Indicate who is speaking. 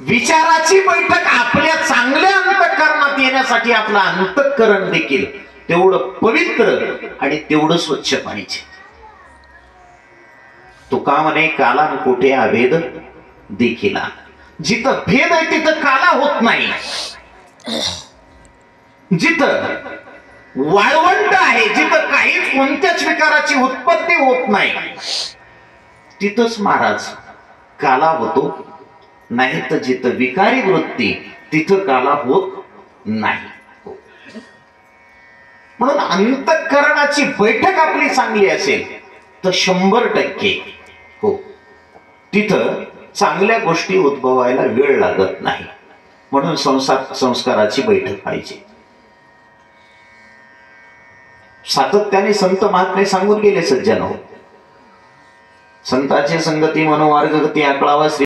Speaker 1: विचाराची बैठक आपल्या चांगल्या अंतःकरणात येण्यासाठी आपलं अंतःकरण देखील तेवढं पवित्र आणि तेवढं स्वच्छ पाहिजे. तुका म्हणे काला कोठे अभेद देखिला. जिथं भेद आहे तिथं काला होत नाही. जिथं वाळवंट आहे, जिथं काहीच कोणत्याच विकाराची उत्पत्ती होत नाही, तिथंच महाराज काला होतो. नाही तर जिथं विकारी वृत्ती तिथं काला होत नाही. म्हणून अंतःकरणाची बैठक आपली चांगली असेल तर 100% हो, तिथं चांगल्या गोष्टी उद्भवायला वेळ लागत नाही. म्हणून संस्काराची बैठक पाहिजे. सातत्याने संत महात्मे सांगून गेले सज्जन हो. संताची संगती मनोमार्ग गती आकळावा.